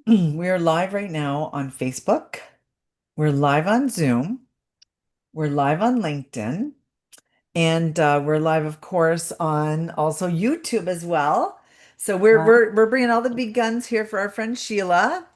We are live right now on Facebook. We're live on Zoom. We're live on LinkedIn. And we're live, of course, on also YouTube as well. So we're Wow. we're we're bringing all the big guns here for our friend Sheila.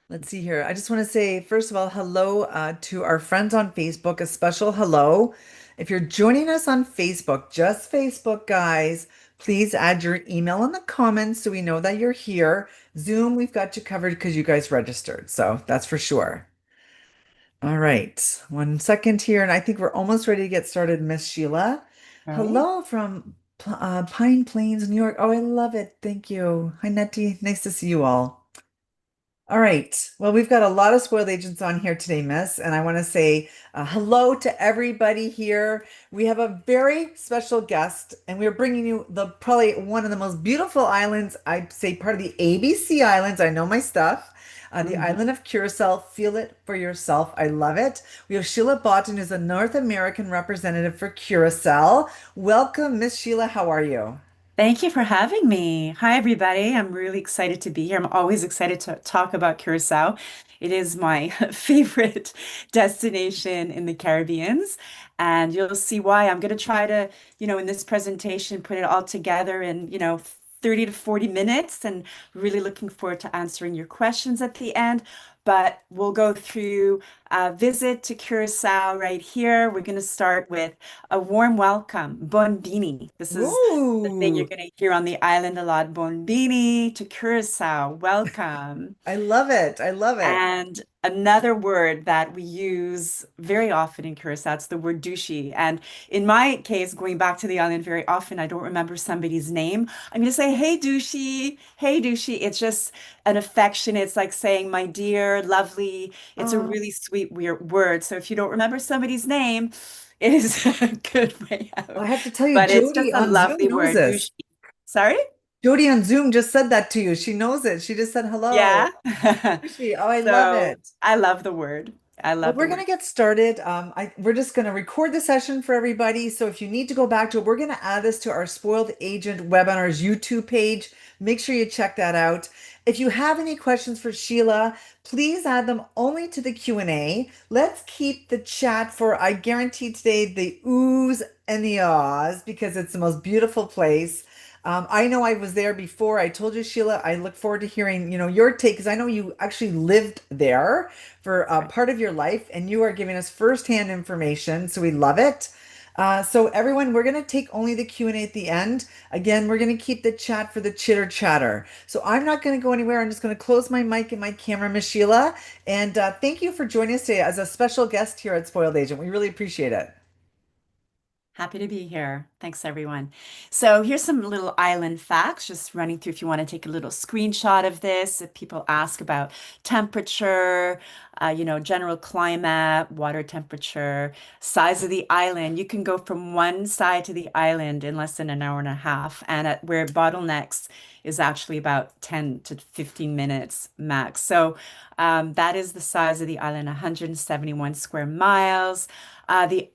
Let's see here. I just want to say, first of all, hello to our friends on Facebook, a special hello. If you're joining us on Facebook, just Facebook, guys, please add your email in the comments so we know that you're here. Zoom, we've got you covered because you guys registered. So that's for sure. All right. 1 second here. And I think we're almost ready to get started, Miss Sheila. All right. Hello from Pine Plains, New York. Oh, I love it. Thank you. Hi, Nettie. Nice to see you all. All right. Well, we've got a lot of spoiled agents on here today, Miss, and I want to say hello to everybody here. We have a very special guest, and we're bringing you the probably one of the most beautiful islands. I'd say part of the ABC Islands. I know my stuff. The Mhm. island of Curacao. Feel it for yourself. I love it. We have Sheila Botten, who's a North American representative for Curacao. Welcome, Miss Sheila. How are you? Thank you for having me. Hi, everybody. I'm really excited to be here. I'm always excited to talk about Curacao. It is my favorite destination in the Caribbeans, and you'll see why. I'm going to try to, in this presentation, put it all together in, 30 to 40 minutes, and really looking forward to answering your questions at the end. But we'll go through a visit to Curacao right here. We're going to start with a warm welcome, Bonbini. This is the thing you're Ooh, going to hear on the island a lot. Bonbini to Curacao. Welcome. I love it. I love it. And another word that we use very often in Curacao, it's the word douchey. And in my case, going back to the island very often, I don't remember somebody's name. I'm going to say, hey, douchey. Hey, douchey. It's just an affection. It's like saying, my dear, lovely. It's a Oh. really sweet, weird word. So if you don't remember somebody's name, it is a good way I out. have to tell you, But it's just Jody a on Zoom lovely knows word, this. douchey. Sorry? Jody on Zoom just said that to you. She knows it. She just said hello. Yeah. Sushi. Oh, I love So it. I love the word. I Well, love we're the going to word. get started. We're just going to record the session for everybody. So if you need to go back to it, we're going to add this to our Spoiled Agent Webinars YouTube page. Make sure you check that out. If you have any questions for Sheila, please add them only to the Q&A. Let's keep the chat for, I guarantee today, the oohs and the ahs because it's the most beautiful place. I know I was there before. I told you, Sheila, I look forward to hearing, your take because I know you actually lived there for part of your life, and you are giving us firsthand information. So we love it. So everyone, we're going to take only the Q&A at the end. Again, we're going to keep the chat for the chitter chatter. So I'm not going to go anywhere. I'm just going to close my mic and my camera, Miss Sheila. And thank you for joining us today as a special guest here at Spoiled Agent. We really appreciate it. Happy to be here. Thanks, everyone. So here's some little island facts, just running through if you want to take a little screenshot of this. If people ask about temperature, general climate, water temperature, size of the island, you can go from one side to the island in less than an hour and a half. And at where it bottlenecks is actually about 10 to 15 minutes max. So that is the size of the island, 171 square miles. The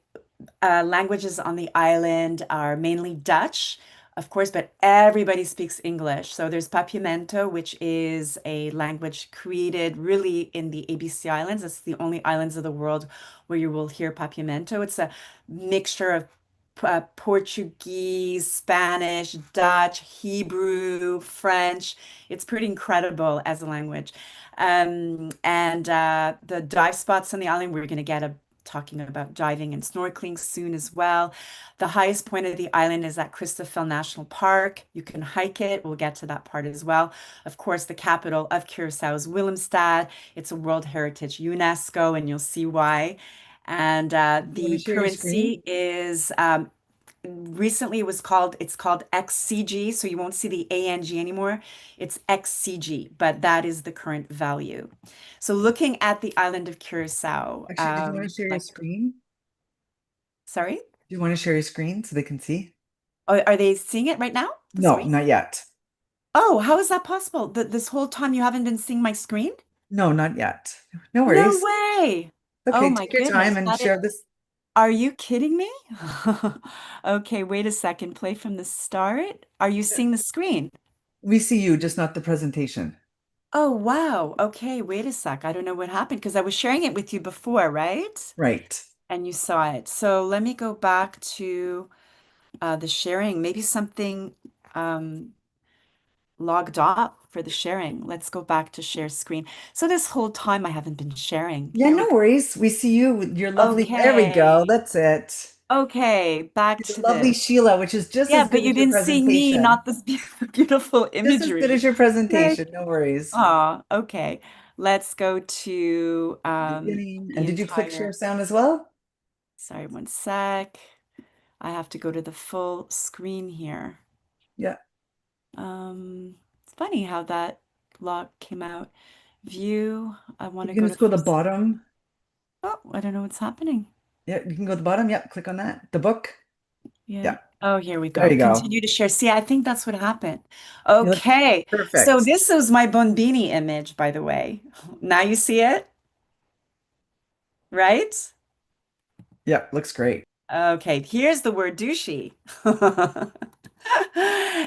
languages on the island are mainly Dutch, of course, but everybody speaks English. So there's Papiamento, which is a language created really in the ABC Islands. It's the only islands of the world where you will hear Papiamento. It's a mixture of Portuguese, Spanish, Dutch, Hebrew, French. It's pretty incredible as a language. And the dive spots on the island, we're going to get a talking about diving and snorkeling soon as well. The highest point of the island is at Christoffel National Park. You can hike it. We'll get to that part as well. Of course, the capital of Curacao is Willemstad. It's a World Heritage UNESCO, and you'll see why. And You want to the share your screen? currency is recently it's called XCG, so you won't see the ANG anymore. It's XCG, but that is the current value. So looking at the island of Curacao, Actually, did you want to share your like, screen? sorry, Do you want to share your screen so they can see? are they seeing it right now, the No, screen? not yet. Oh, how is that possible? This whole time you haven't been seeing my screen? No, not yet. No No worries. way. Oh Okay, my take your time goodness. and share this. Are you kidding me? Okay, wait a second. Play from the start. Are you seeing the screen? We see you, just not the presentation. Oh, wow. Okay, wait a sec. I don't know what happened because I was sharing it with you before, right? Right. And you saw it. So let me go back to the sharing. Maybe something um, logged off for the sharing. Let's go back to share screen. So this whole time I haven't been sharing. Yeah, Here we no go. worries. We see you with your lovely, there we go. Okay. That's it. Okay, back Your to lovely this. Sheila, which is just Yeah, as but good you as your didn't see me, presentation. not this beautiful Just as good as imagery. your Right. presentation. No worries. Oh, okay. Let's go to Beginning. the And did you click share entire, sound as well? sorry, one sec. I have to go to the full screen here. Yeah. It's funny how that lock came out. View, I want You to can go to just go to full the screen. bottom. Oh, I don't know what's happening. Yeah, you can go to the bottom. Yeah, click on that. The book. Yeah. Yeah, Oh, here we there go. you go. Continue to share. See, I think that's what happened. You look Okay. So perfect. this is my Bonbini image, by the way. Now you see it, right? Yeah, looks great. Okay, here's the word douchey.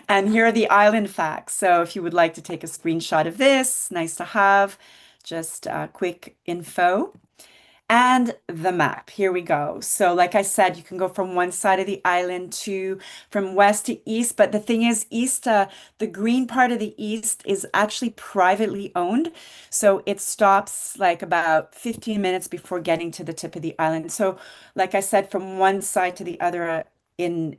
And here are the island facts. So if you would like to take a screenshot of this, nice to have. Just quick info. And the map. Here we go. So, like I said, you can go from one side of the island to from west to east. But the thing is, the green part of the east is actually privately owned. So it stops like about 15 minutes before getting to the tip of the island. So, like I said, from one side to the other in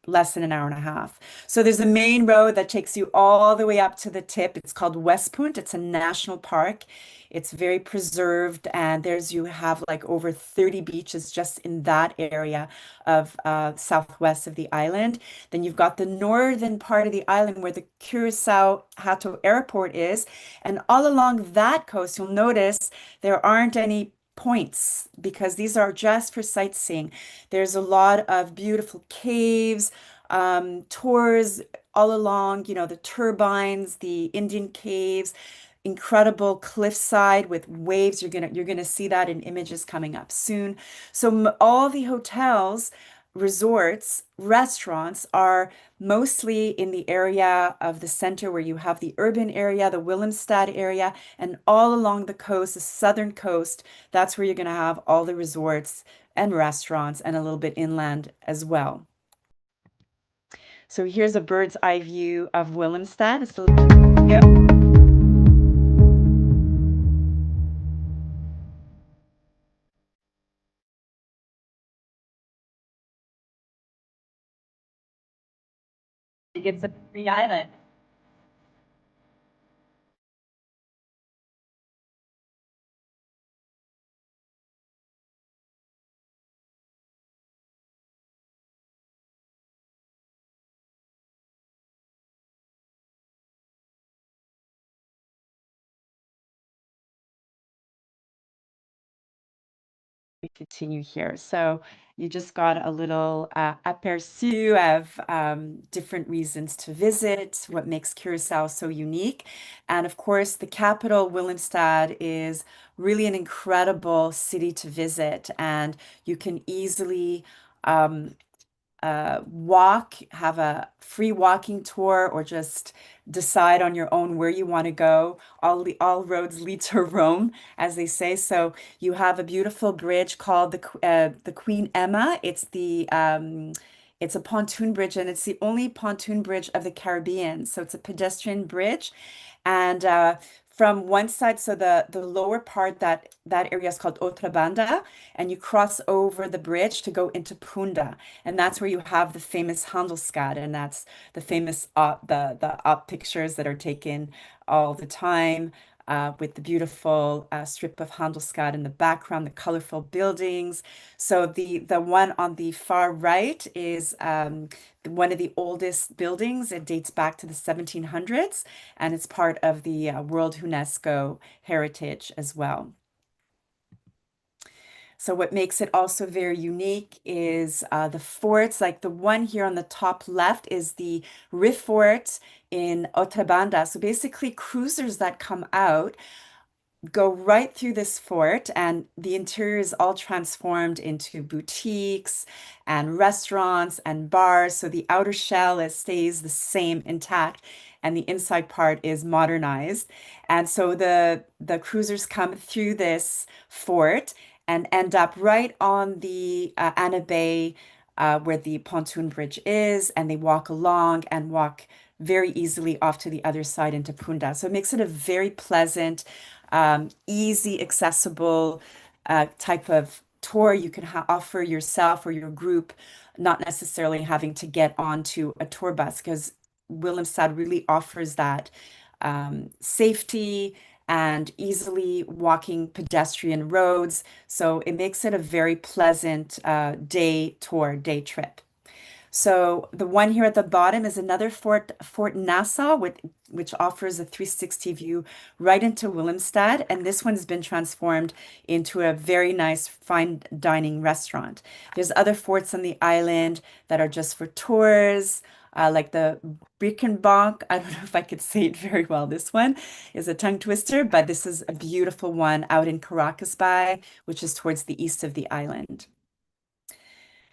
less than an hour and a half. So there's a main road that takes you all the way up to the tip. It's called West Point. It's a national park. It's very preserved, and there's you have like over 30 beaches just in that area of southwest of the island. Then you've got the northern part of the island where the Curaçao Hato Airport is, and all along that coast, you'll notice there aren't any points because these are just for sightseeing. There's a lot of beautiful caves, tours all along, the turbines, the Indian caves, incredible cliffside with waves. You're gonna see that in images coming up soon. So all the hotels, resorts, restaurants are mostly in the area of the center where you have the urban area, the Willemstad area, and all along the coast, the southern coast. That's where you're gonna have all the resorts and restaurants and a little bit inland as well. So here's a bird's eye view of Willemstad. It's a little, yep. It gets a free island. We continue here. So you just got a little aperçu of different reasons to visit, what makes Curacao so unique. And of course, the capital, Willemstad, is really an incredible city to visit. And you can easily um, have a free walking tour, or just decide on your own where you want to go. All roads lead to Rome, as they say. So you have a beautiful bridge called the Queen Emma. It's a pontoon bridge, and it's the only pontoon bridge of the Caribbean. So it's a pedestrian bridge, and from one side, so the lower part, that area is called Outra Banda, and you cross over the bridge to go into Punda, and that's where you have the famous Handelsgade, and that's the famous the op pictures that are taken all the time. With the beautiful strip of Handelsgade in the background, the colorful buildings. So the one on the far right is one of the oldest buildings. It dates back to the 1700s, and it's part of the World UNESCO Heritage as well. So what makes it also very unique is the forts. Like the one here on the top left is the Riff Fort in Otrabanda. So basically, cruisers that come out go right through this fort, and the interior is all transformed into boutiques and restaurants and bars. So the outer shell stays the same intact. and the inside part is modernized. And so the cruisers come through this fort and end up right on the Anna Bay where the pontoon bridge is, and they walk along and walk very easily off to the other side into Punda. So it makes it a very pleasant, easy, accessible type of tour you can offer yourself or your group, not necessarily having to get onto a tour bus, because Willemstad really offers that safety and easily walking pedestrian roads. So it makes it a very pleasant day tour, day trip. So the one here at the bottom is another Fort, Fort Nassau, which offers a 360 view right into Willemstad. And this one's been transformed into a very nice fine dining restaurant. There's other forts on the island that are just for tours, like the Brickenbach. I don't know if I could say it very well. This one is a tongue twister, but this is a beautiful one out in Caracas Bay, which is towards the east of the island.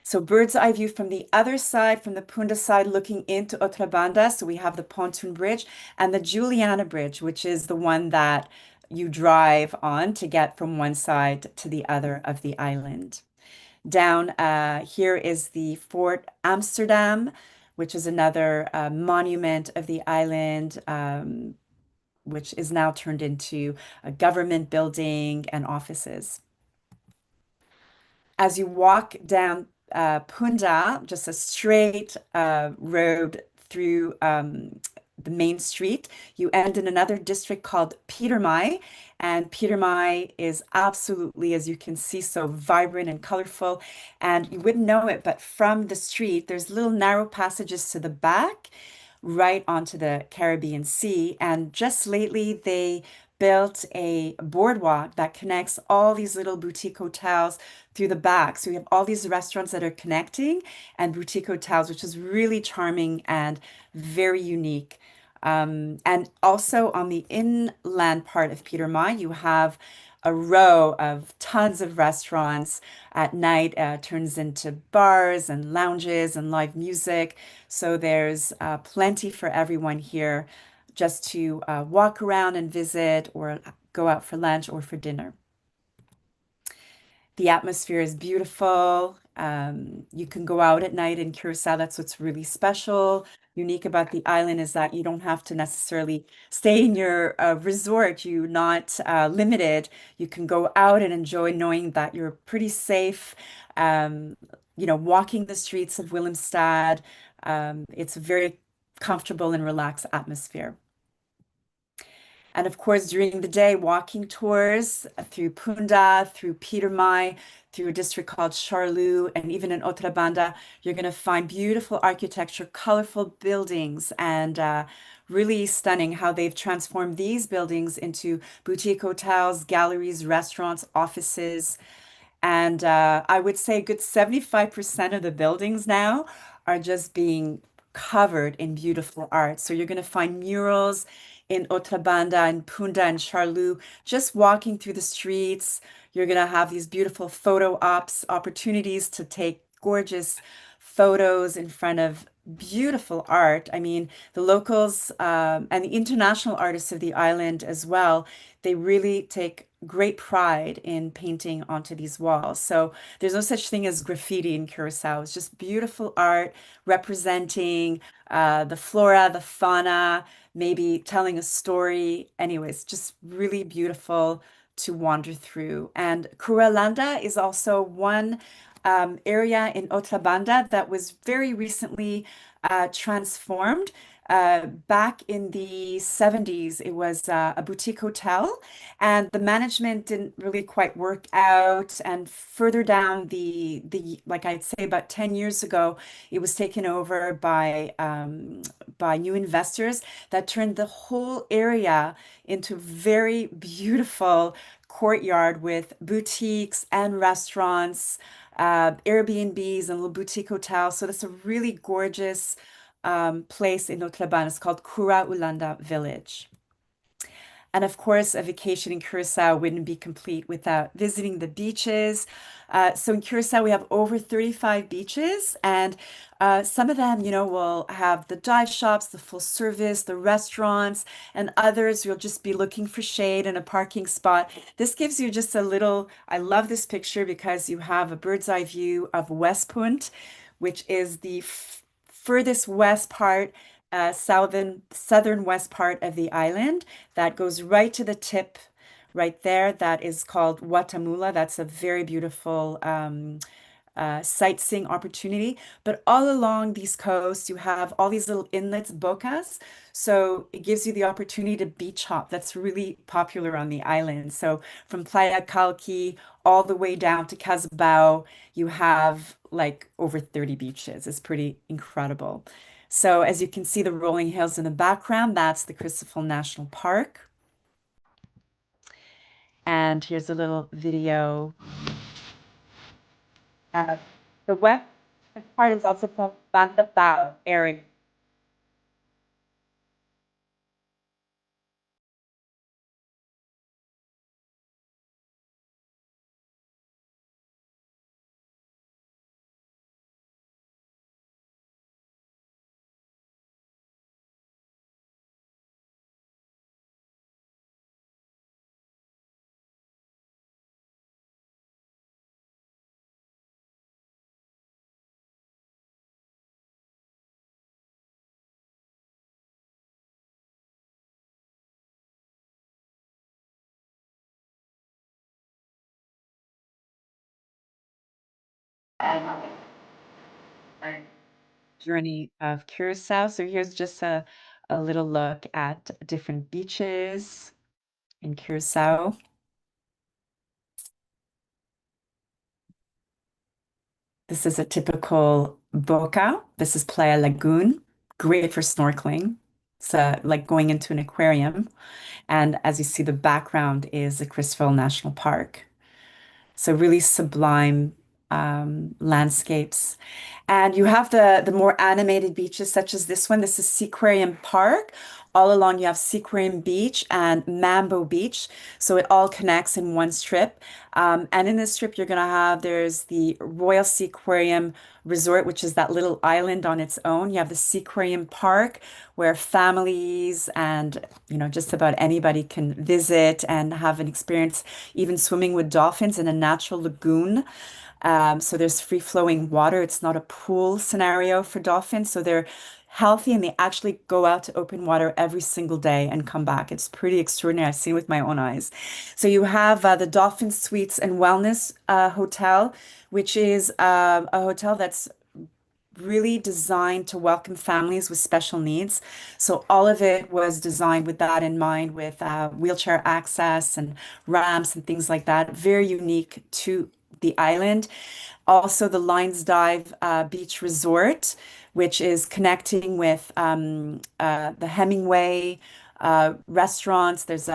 So bird's eye view from the other side, from the Punda side, looking into Outra Banda. So we have the pontoon bridge and the Juliana Bridge, which is the one that you drive on to get from one side to the other of the island. Down here is the Fort Amsterdam, which is another monument of the island, which is now turned into a government building and offices. As you walk down Punda, just a straight road through the main street, you end in another district called Pietermaaie. And Pietermaaie is absolutely, as you can see, so vibrant and colorful. And you wouldn't know it, but from the street, there's little narrow passages to the back, right onto the Caribbean Sea. And just lately, they built a boardwalk that connects all these little boutique hotels through the back. So we have all these restaurants that are connecting and boutique hotels, which is really charming and very unique. And also on the inland part of Pietermaaie, you have a row of tons of restaurants at night, turns into bars and lounges and live music. So there's plenty for everyone here just to walk around and visit or go out for lunch or for dinner. The atmosphere is beautiful. You can go out at night in Curacao. That's what's really special, unique about the island is that you don't have to necessarily stay in your resort. You're not limited. You can go out and enjoy knowing that you're pretty safe. Um, walking the streets of Willemstad. It's a very comfortable and relaxed atmosphere. And of course, during the day, walking tours through Punda, through Pietermaaie, through a district called Charloux, and even in Outra Banda, you're going to find beautiful architecture, colorful buildings, and really stunning how they've transformed these buildings into boutique hotels, galleries, restaurants, offices. And I would say a good 75% of the buildings now are just being covered in beautiful art. So you're going to find murals in Otrabanda and Punda and Charloux, just walking through the streets. You're going to have these beautiful photo ops, opportunities to take gorgeous photos in front of beautiful art. I mean, the locals and the international artists of the island as well, they really take great pride in painting onto these walls. So there's no such thing as graffiti in Curacao. It's just beautiful art representing the flora, the fauna, maybe telling a story. Anyways, just really beautiful to wander through. And Curalanda is also one area in Otrabanda that was very recently transformed. Back in the 70s, it was a boutique hotel, and the management didn't really quite work out. And further down the like I'd say about 10 years ago, it was taken over by new investors that turned the whole area into very beautiful courtyard with boutiques and restaurants, Airbnbs and little boutique hotels. So that's a really gorgeous place in Notre Dame. It's called Cura Ulanda Village. And of course, a vacation in Curacao wouldn't be complete without visiting the beaches. So in Curacao, we have over 35 beaches, and some of them, will have the dive shops, the full service, the restaurants, and others you'll just be looking for shade and a parking spot. This gives you just a little, I love this picture because you have a bird's eye view of West Point, which is the furthest west part, southern west part of the island that goes right to the tip right there. That is called Watamula. That's a very beautiful sightseeing opportunity. But all along these coasts, you have all these little inlets, bocas. So it gives you the opportunity to beach hop. That's really popular on the island. So from Playa Calqui all the way down to Casabao, you have like over 30 beaches. It's pretty incredible. So as you can see, the rolling hills in the background, that's the Crisaful National Park. And here's a little video. Uh, the west part is also called Bantapao area. And our journey of Curacao. So here's just a little look at different beaches in Curacao. This is a typical boca. This is Playa Lagoon, great for snorkeling. It's like going into an aquarium. And as you see, the background is the Crisfell National Park. So really sublime landscapes. And you have the more animated beaches, such as this one. This is Seaquarium Park. All along, you have Seaquarium Beach and Mambo Beach. So it all connects in one strip. And in this strip, you're going to have there's the Royal Seaquarium Resort, which is that little island on its own. You have the Seaquarium Park, where families and just about anybody can visit and have an experience, even swimming with dolphins in a natural lagoon. So there's free flowing water. It's not a pool scenario for dolphins. So they're healthy and they actually go out to open water every single day and come back. It's pretty extraordinary. I've seen with my own eyes. So you have the Dolphin Suites and Wellness Hotel, which is a hotel that's really designed to welcome families with special needs. So all of it was designed with that in mind, with wheelchair access and ramps and things like that. Very unique to the island. Also, the Lions Dive Beach Resort, which is connecting with the Hemingway restaurants. There's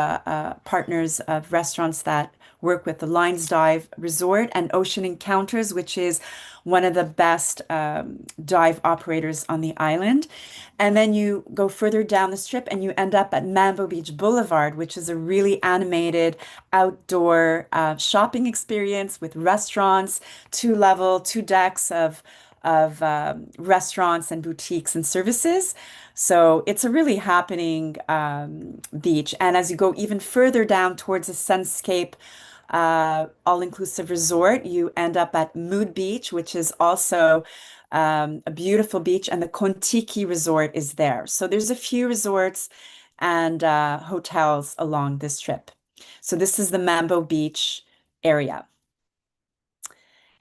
partners of restaurants that work with the Lions Dive Resort and Ocean Encounters, which is one of the best dive operators on the island. And then you go further down the strip and you end up at Mambo Beach Boulevard, which is a really animated outdoor shopping experience with restaurants, two decks of restaurants and boutiques and services. So it's a really happening beach. And as you go even further down towards the Sunscape all-inclusive resort, you end up at Mood Beach, which is also a beautiful beach, and the Kontiki Resort is there. So there's a few resorts and hotels along this trip. So this is the Mambo Beach area.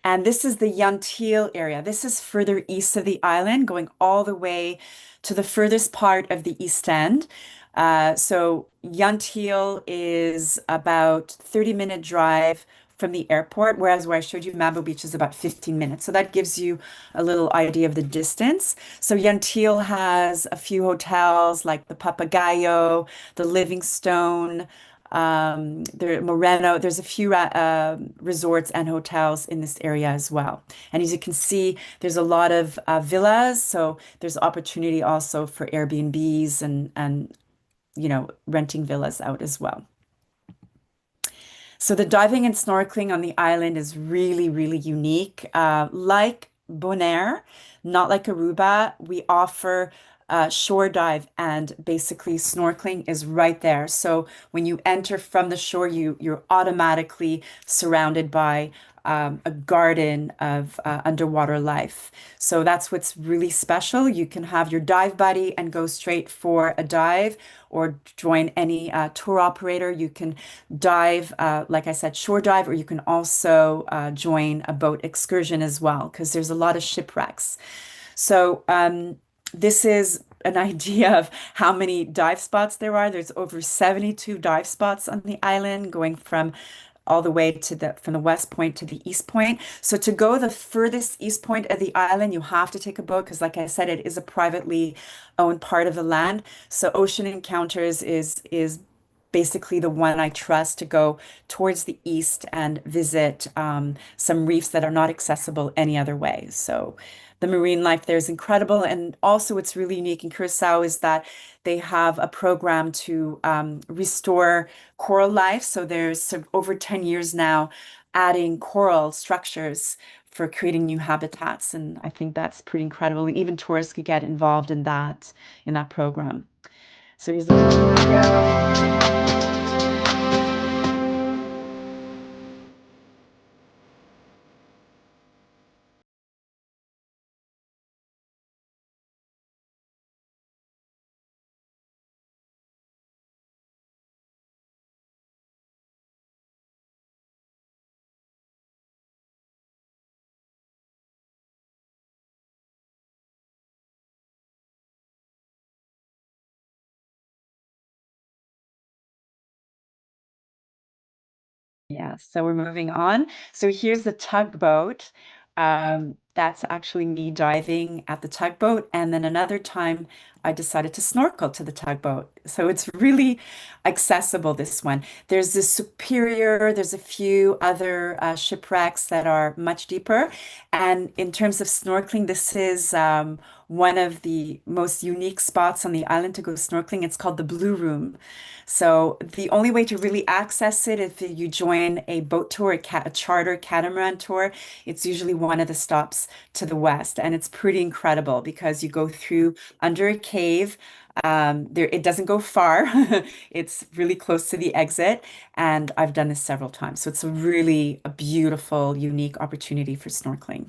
And this is the Yantil area. This is further east of the island, going all the way to the furthest part of the East End. So Yantil is about 30-minute drive from the airport, whereas where I showed you Mambo Beach is about 15 minutes. So that gives you a little idea of the distance. So Yantil has a few hotels like the Papagayo, the Livingstone, Moreno. There's a few resorts and hotels in this area as well. And as you can see, there's a lot of villas, so there's opportunity also for Airbnbs and renting villas out as well. So the diving and snorkeling on the island is really, really unique. Like Bonaire, not like Aruba, we offer shore dive and basically snorkeling is right there. So when you enter from the shore, you're automatically surrounded by a garden of underwater life. So that's what's really special. You can have your dive buddy and go straight for a dive or join any tour operator. You can dive, like I said, shore dive, or you can also join a boat excursion as well, because there's a lot of shipwrecks. So this is an idea of how many dive spots there are. There's over 72 dive spots on the island, going from all the way to the from the west point to the east point. So to go the furthest east point of the island, you have to take a boat because, like I said, it is a privately owned part of the land. So Ocean Encounters is basically the one I trust to go towards the east and visit some reefs that are not accessible any other way. So the marine life there is incredible. And also, what's really unique in Curacao is that they have a program to restore coral life. So there's over 10 years now adding coral structures for creating new habitats. And I think that's pretty incredible. Even tourists could get involved in that program. So here's Yeah, so we're moving on. So here's the tugboat. That's actually me diving at the tugboat. And then another time I decided to snorkel to the tugboat. So it's really accessible, this one. There's this Superior, there's a few other shipwrecks that are much deeper. And in terms of snorkeling, this is one of the most unique spots on the island to go snorkeling. It's called the Blue Room. So the only way to really access it, if you join a boat tour, a charter catamaran tour, it's usually one of the stops to the west, and it's pretty incredible because you go through under a cave. There, it doesn't go far. It's really close to the exit, and I've done this several times. So it's a beautiful, unique opportunity for snorkeling.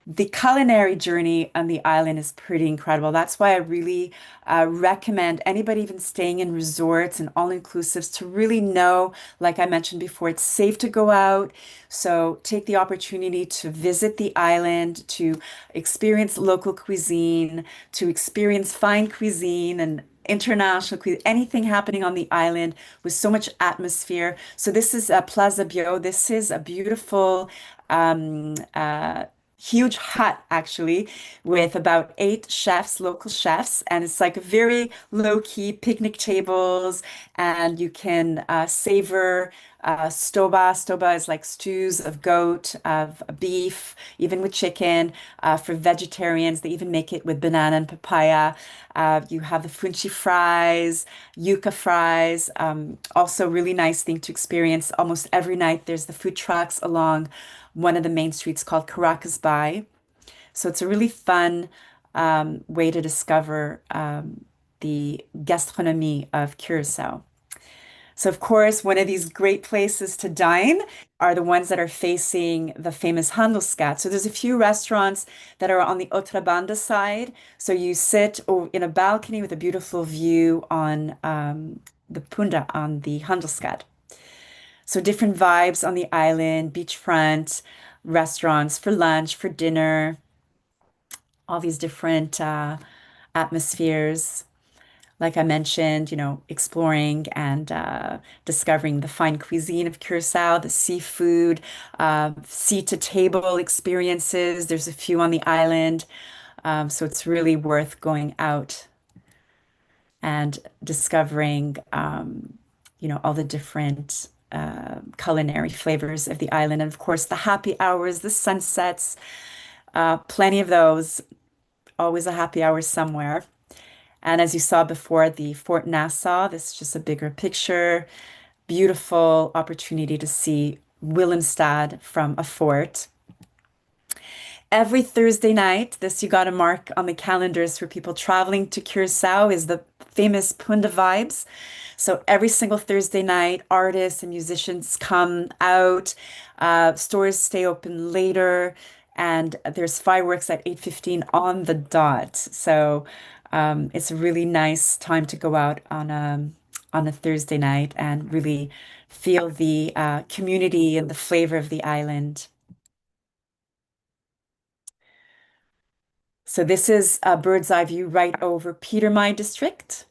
The culinary journey on the island is pretty incredible. That's why I really recommend anybody even staying in resorts and all-inclusives to really know, like I mentioned before, it's safe to go out. So take the opportunity to visit the island, to experience local cuisine, to experience fine cuisine and international cuisine, anything happening on the island with so much atmosphere. So this is Plaza Bio. This is a beautiful um, uh, huge hut actually with about 8 chefs, local chefs, and it's like a very low-key picnic tables, and you can savor stoba. Stoba is like stews of goat, of beef, even with chicken. For vegetarians, they even make it with banana and papaya. You have the funchi fries, yuca fries. Also, really nice thing to experience. Almost every night, there's the food trucks along one of the main streets called Caracas Bay. So it's a really fun way to discover the gastronomie of Curaçao. So, of course, one of these great places to dine are the ones that are facing the famous Handelscat. So there's a few restaurants that are on the Outra Banda side. So you sit in a balcony with a beautiful view on the Punda on the Handelscat. So different vibes on the island, beachfront, restaurants for lunch, for dinner, all these different atmospheres. Like I mentioned, exploring and discovering the fine cuisine of Curacao, the seafood, sea to table experiences. There's a few on the island. So it's really worth going out and discovering, all the different culinary flavors of the island. And of course, the happy hours, the sunsets, plenty of those, always a happy hour somewhere. And as you saw before, the Fort Nassau, this is just a bigger picture. Beautiful opportunity to see Willemstad from a fort. Every Thursday night, this you got to mark on the calendars for people traveling to Curaçao, is the famous Punda Vibes. So every single Thursday night, artists and musicians come out. Stores stay open later, and there's fireworks at 8:15 on the dot. So it's a really nice time to go out on a Thursday night and really feel the community and the flavor of the island. So this is a bird's eye view right over Petermine district.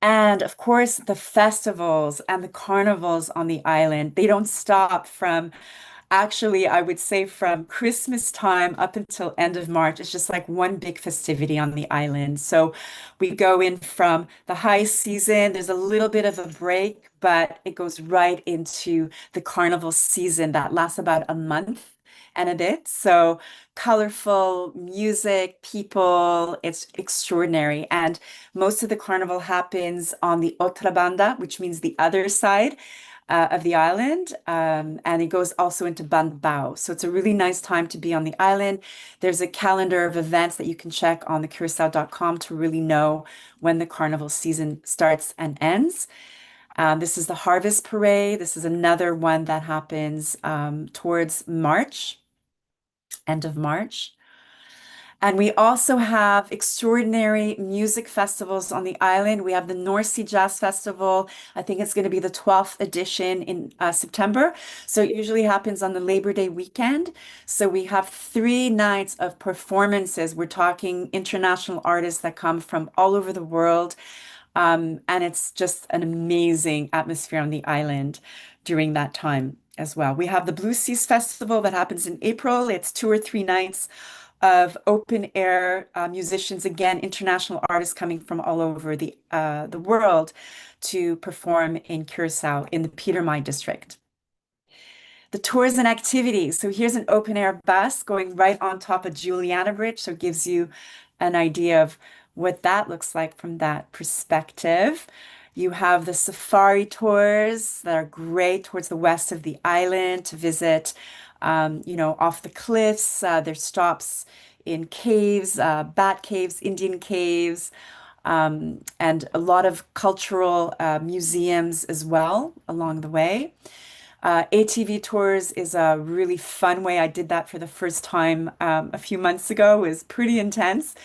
And of course, the festivals and the carnivals on the island, they don't stop from actually, I would say from Christmas time up until end of March. It's just like one big festivity on the island. So we go in from the high season, there's a little bit of a break, but it goes right into the carnival season that lasts about a month and a bit. So colorful music, people, it's extraordinary. And most of the carnival happens on the Otra Banda, which means the other side of the island, and it goes also into Banbao. So it's a really nice time to be on the island. There's a calendar of events that you can check on the Curacao.com to really know when the carnival season starts and ends. This is the Harvest Parade. This is another one that happens towards March, end of March. And we also have extraordinary music festivals on the island. We have the North Sea Jazz Festival. I think it's going to be the 12th edition in September. So it usually happens on the Labor Day weekend. So we have 3 nights of performances. We're talking international artists that come from all over the world. And it's just an amazing atmosphere on the island during that time as well. We have the Blue Seas Festival that happens in April. It's 2 or 3 nights of open air musicians, again, international artists coming from all over the world to perform in Curacao in the Petermine district. The tours and activities. So here's an open air bus going right on top of Juliana Bridge. So it gives you an idea of what that looks like from that perspective. You have the safari tours that are great towards the west of the island to visit, off the cliffs. There's stops in caves, bat caves, Indian caves, and a lot of cultural museums as well along the way. ATV tours is a really fun way. I did that for the first time a few months ago. It was pretty intense,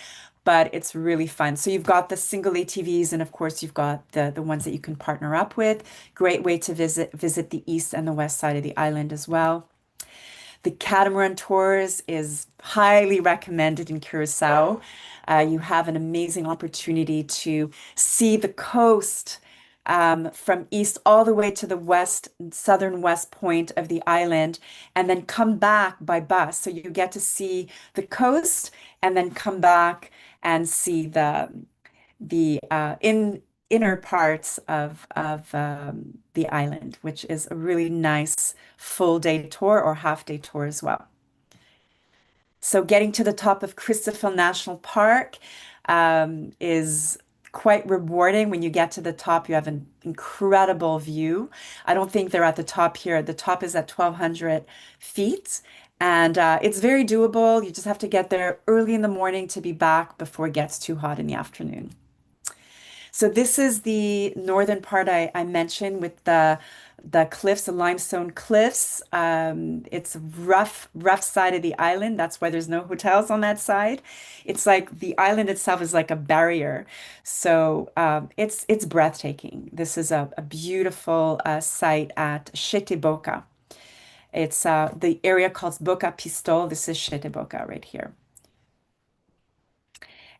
but it's really fun. So you've got the single ATVs, and of course you've got the ones that you can partner up with. Great way to visit the east and the west side of the island as well. The catamaran tours is highly recommended in Curacao. You have an amazing opportunity to see the coast from east all the way to the west, southern west point of the island, and then come back by bus. So you get to see the coast and then come back and see the inner parts of the island, which is a really nice full day tour or half day tour as well. So getting to the top of Christopher National Park is quite rewarding. When you get to the top, you have an incredible view. I don't think they're at the top here. The top is at 1,200 feet, and it's very doable. You just have to get there early in the morning to be back before it gets too hot in the afternoon. So this is the northern part I mentioned with the cliffs, the limestone cliffs. It's rough side of the island. That's why there's no hotels on that side. It's like the island itself is like a barrier. So it's breathtaking. This is a beautiful site at Boca. It's the area called Boca Pistol. This is Boca right here.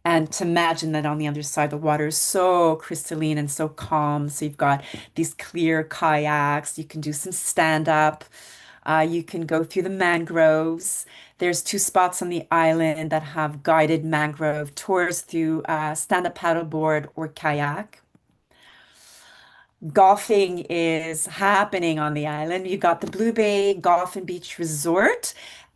And to imagine that on the other side, the water is so crystalline and so calm. So you've got these clear kayaks. You can do some stand up. You can go through the mangroves. There's 2 spots on the island that have guided mangrove tours through stand-up paddleboard or kayak. Golfing is happening on the island. You got the Blue Bay Golf and Beach Resort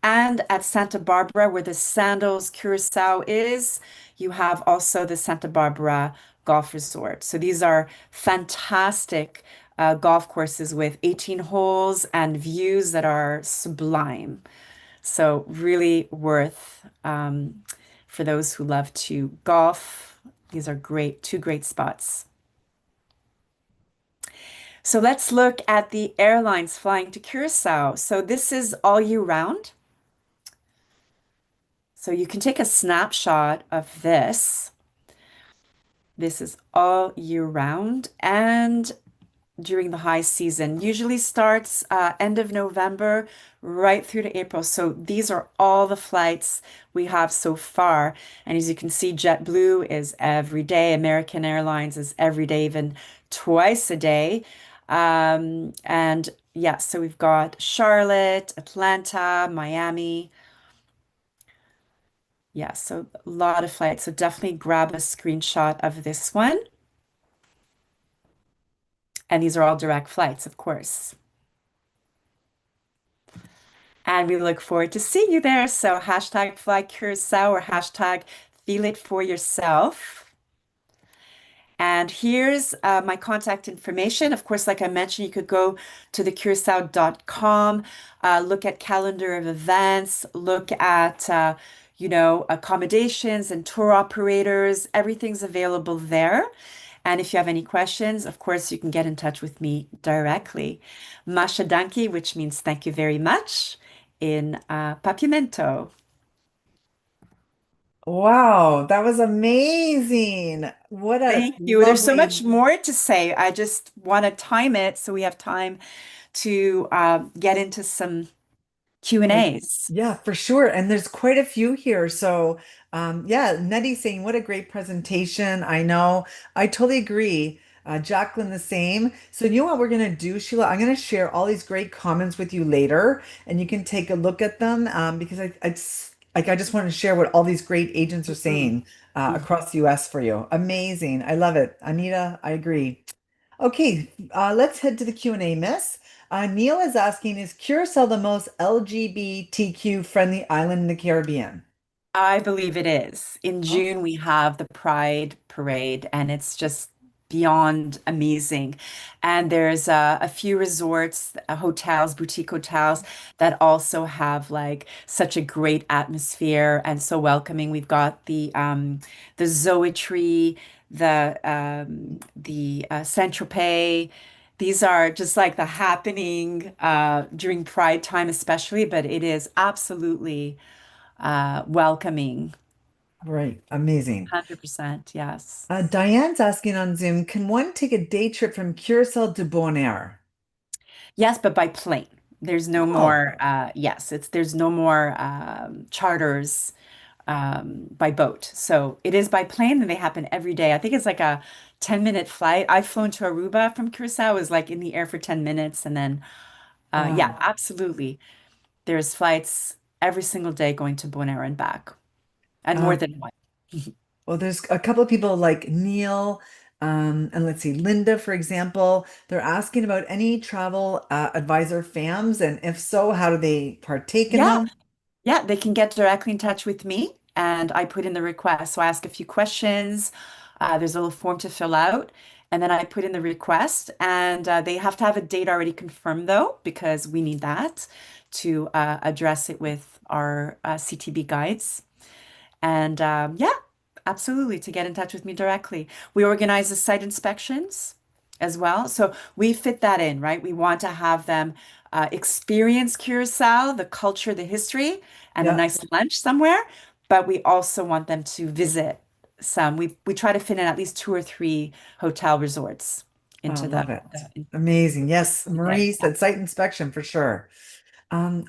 And at Santa Barbara, where the Sandals Curaçao is, you have also the Santa Barbara Golf Resort. So these are fantastic golf courses with 18 holes and views that are sublime. So really worth for those who love to golf. These are great, two great spots. So let's look at the airlines flying to Curacao. So this is all year round. So you can take a snapshot of this. This is all year round and during the high season. Usually starts end of November right through to April. So these are all the flights we have so far. And as you can see, JetBlue is every day. American Airlines is every day, even twice a day. And yeah, so we've got Charlotte, Atlanta, Miami. Yeah, so a lot of flights. So definitely grab a screenshot of this one. And these are all direct flights, of course. And we look forward to seeing you there. So hashtag fly Curacao or hashtag feel it for yourself. And here's my contact information. Of course, like I mentioned, you could go to the curacao.com, look at calendar of events, look at, accommodations and tour operators. Everything's available there. And if you have any questions, of course, you can get in touch with me directly. Masha danki, which means thank you very much in Papiamento. Wow, that was amazing. What a Thank you. There's so much lovely. more to say. I just want to time it so we have time to get into some Q and Like, A's. yeah, for sure. And there's quite a few here. So, yeah, Nettie's saying, what a great presentation. I know. I totally agree. Jacqueline, the same. So, you know what we're going to do, Sheila? I'm going to share all these great comments with you later, and you can take a look at them because I just want to share what all these great agents are Mhm. saying Mhm. across the US for you. Amazing. I love it. Anita, I agree. Okay, let's head to the Q&A, miss. Neil is asking, is Curacao the most LGBTQ friendly island in the Caribbean? I believe it is. In Oh, June, we have the Pride Parade, and it's just beyond amazing. And there's a few resorts, hotels, boutique hotels that also have like such a great atmosphere and so welcoming. We've got the Zoe Tree, the Saint-Tropez. These are just like the happening during Pride time, especially, but it is absolutely welcoming. right. Amazing. 100%, yes. Diane's asking on Zoom, can one take a day trip from Curacao to Bonaire? Yes, but by plane. There's no Oh, more, yes, there's no more charters by boat. So it is by plane and they happen every day. I think it's like a 10-minute flight. I've flown to Aruba from Curacao, it was like in the air for 10 minutes. And then, yeah, wow. absolutely. There's flights every single day going to Bonaire and back, and more Uh, than one. well, there's a couple of people like Neil, and let's see, Linda, for example. They're asking about any travel advisor FAMs, and if so, how do they partake in Yeah, them? yeah, they can get directly in touch with me and I put in the request. So I ask a few questions. There's a little form to fill out. And then I put in the request. And they have to have a date already confirmed, though, because we need that to address it with our CTB guides. And yeah, absolutely, to get in touch with me directly. We organize the site inspections as well. So we fit that in, right? We want to have them experience Curacao, the culture, the history, and a Yeah. nice lunch somewhere. But we also want them to visit some. We try to fit in at least two or three hotel resorts Oh, into love it. the Amazing. Yes, day. Marie said site inspection for sure.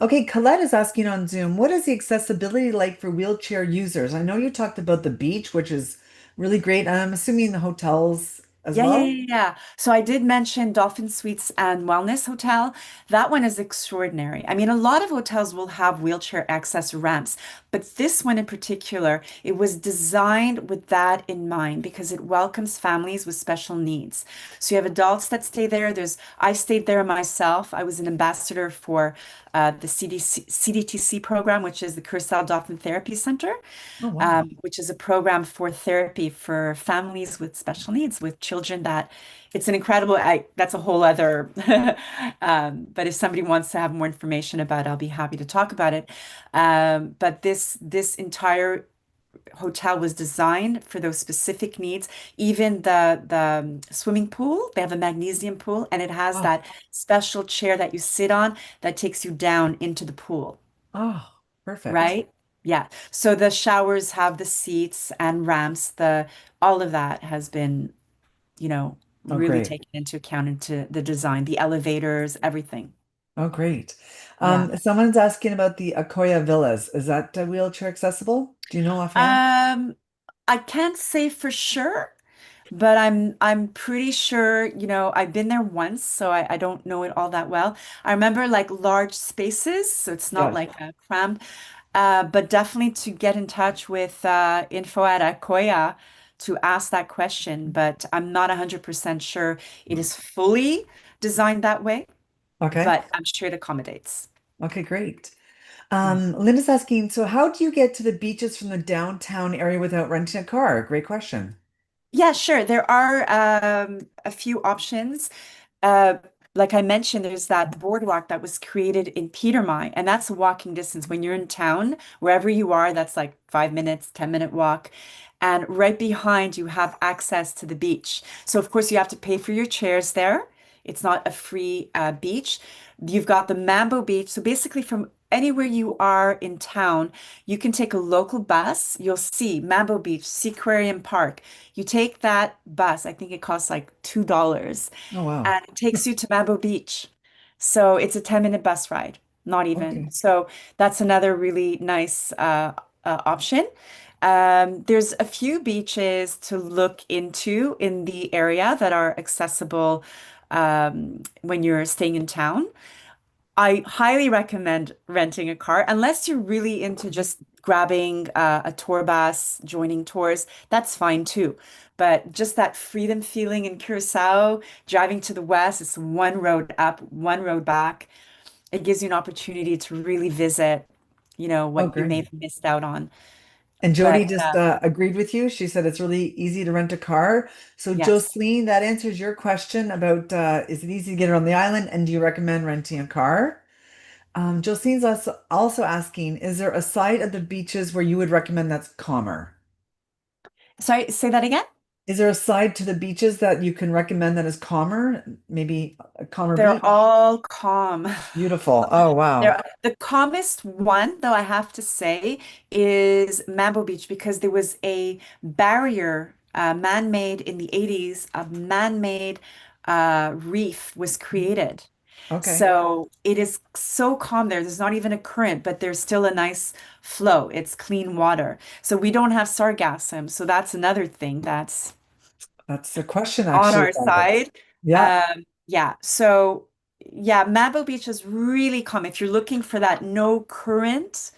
Okay, Colette is asking on Zoom, what is the accessibility like for wheelchair users? I know you talked about the beach, which is really great. And I'm assuming the hotels as Yeah, yeah, well? yeah, yeah. So I did mention Dolphin Suites and Wellness Hotel. That one is extraordinary. I mean, a lot of hotels will have wheelchair access ramps, but this one in particular, it was designed with that in mind because it welcomes families with special needs. So you have adults that stay there. I stayed there myself. I was an ambassador for the CDTC program, which is the Curaçao Dolphin Therapy Center, Oh, wow. which is a program for therapy for families with special needs, with children that it's an incredible, that's a whole other, but if somebody wants to have more information about it, I'll be happy to talk about it. But this entire hotel was designed for those specific needs. Even the swimming pool, they have a magnesium pool, and it has Oh, that special chair that you sit on that takes you down into the pool. oh, perfect. Right? Yeah. So the showers have the seats and ramps, the all of that has been, Oh, really great. taken into account into the design, the elevators, everything. Oh, great. Yeah. Someone's asking about the Akoya Villas. Is that wheelchair accessible? Do you know offhand? Um, I can't say for sure, but I'm pretty sure, I've been there once, so I don't know it all that well. I remember like large spaces, so it's not Yes. like a cramped. But definitely to get in touch with info at Akoya to ask that question. But I'm not 100% sure it is fully designed that way, Okay. but I'm sure it accommodates. Okay, great. Yeah. Linda's asking, so how do you get to the beaches from the downtown area without renting a car? Great question. Yeah, sure. There are a few options. Uh, like I mentioned, there's that boardwalk that was created in Petermine, and that's a walking distance. When you're in town, wherever you are, that's like 5 minutes, 10-minute walk. And right behind you have access to the beach. So of course you have to pay for your chairs there. It's not a free beach. You've got the Mambo Beach. So basically from anywhere you are in town, you can take a local bus. You'll see Mambo Beach, Seaquarium Park. You take that bus, I think it costs like $2 Oh, wow. and it takes you to Mambo Beach. So it's a 10-minute bus ride, not even. Okay. So that's another really nice option. There's a few beaches to look into in the area that are accessible when you're staying in town. I highly recommend renting a car unless you're really into just grabbing a tour bus, joining tours. That's fine too. But just that freedom feeling in Curaçao, driving to the west, it's one road up, one road back. It gives you an opportunity to really visit, Oh, what you may great. have missed out on. And Jody But just agreed with you. She said it's really easy to rent a car. So, yes. Jocelyn, that answers your question about is it easy to get around the island and do you recommend renting a car? Jocelyn's also asking, is there a side of the beaches where you would recommend that's calmer? Sorry, say that again? Is there a side to the beaches that you can recommend that is calmer? Maybe a calmer They're beach? all calm. Beautiful. Oh, wow. The calmest one, though, I have to say, is Mambo Beach because there was a barrier, man-made in the 80s, a man-made reef was created. Okay. So it is so calm there. There's not even a current, but there's still a nice flow. It's clean water. So we don't have sargassum. So that's another thing that's That's the question on actually our about it. side. Yeah. Yeah, so yeah, Mambo Beach is really calm. If you're looking for that no current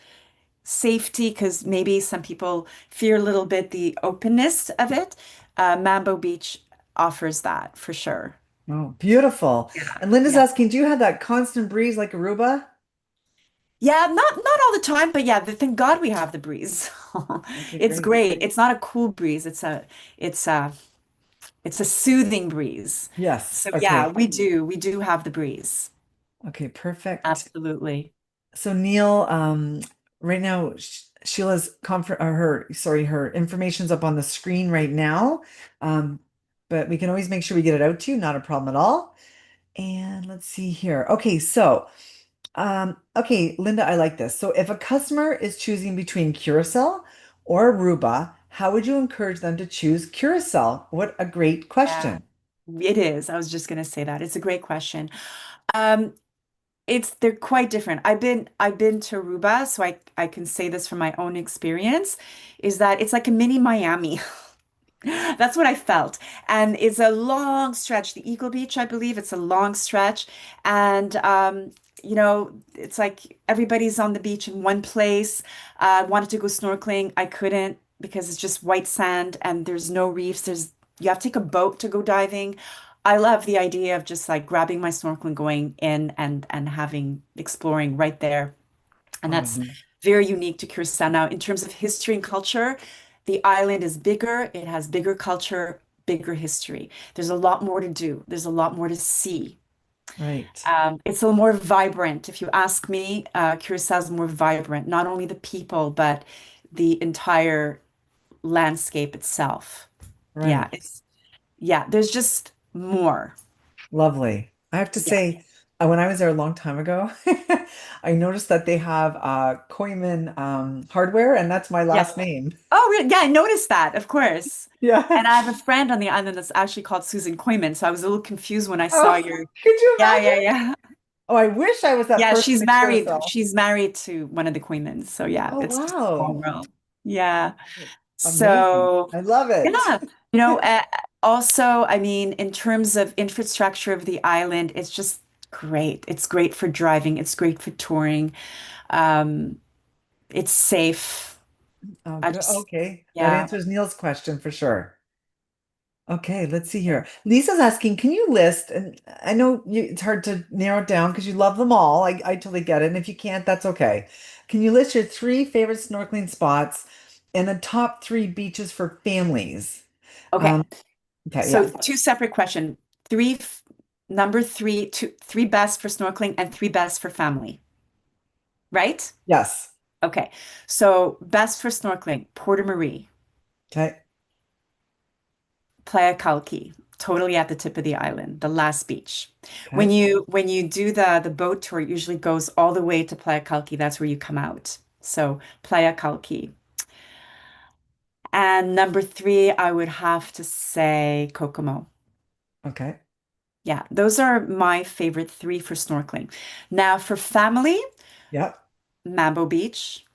safety, because maybe some people fear a little bit the openness of it, Mambo Beach offers that for sure. Oh, beautiful. Yeah. And Linda's Yeah. asking, do you have that constant breeze like Aruba? Yeah, not all the time, but yeah, thank God we have the breeze. Okay, It's great. great. It's not a cool breeze. It's a it's a soothing breeze. Yes. So yeah, Okay. we do have the breeze. Okay, perfect. Absolutely. So Neil, right now Sheila's her information's up on the screen right now. Um, but we can always make sure we get it out to you, not a problem at all. And let's see here. Okay, Linda, I like this. So if a customer is choosing between Curacao or Aruba, how would you encourage them to choose Curacao? What a great Yeah, question. it is. I was just going to say that. It's a great question. Um, they're quite different. I've been to Aruba, so I can say this from my own experience, is that it's like a mini Miami. That's what I felt. and it's a long stretch. The Eagle Beach, I believe, it's a long stretch, and it's like everybody's on the beach in one place. I wanted to go snorkeling, I couldn't because it's just white sand and there's no reefs. You have to take a boat to go diving. I love the idea of just like grabbing my snorkel and going in and having exploring right there. And that's Mhm. very unique to Curaçao. Now, in terms of history and culture, the island is bigger. It has bigger culture, bigger history. There's a lot more to do. There's a lot more to see. Right. It's a little more vibrant. If you ask me, Curacao is more vibrant, not only the people, but the entire landscape itself. Yeah, Right. there's just more. Lovely. I have to Yeah. say, when I was there a long time ago, I noticed that they have Koiman hardware, and that's my Yeah. last name. Oh, really? Yeah, I noticed that, of course. Yeah. And I have a friend on the island that's actually called Susan Koyman, so I was a little confused when I saw Oh, your. could you Yeah, yeah, imagine? yeah. Oh, I wish I was that Yeah, person she's in married. Curacao. She's married to one of the Koymans. So yeah, Oh, it's just a small wow. world. Yeah. Amazing. So I love it. yeah, you know, uh, also, I mean, in terms of infrastructure of the island, it's just great. It's great for driving. It's great for touring. Um, it's safe. Oh, I good. just, Okay. That yeah. answers Neil's question for sure. Okay, let's see here. Lisa's asking, can you list, and I know it's hard to narrow it down because you love them all. I totally get it. And if you can't, that's okay. Can you list your three favorite snorkeling spots and the top three beaches for families? Okay. Um, okay, So yeah. two separate question. Three, number three, three best for snorkeling and three best for family, right? Yes. Okay. So best for snorkeling, Porta Marie, Okay. Playa Kalki, totally at the tip of the island, the last beach. When Okay. you do the boat tour, it usually goes all the way to Playa Kalki. That's where you come out. So Playa Kalki. And number three, I would have to say Kokomo. Okay. Yeah, those are my favorite three for snorkeling. Now, for family, Yep. Mambo Beach.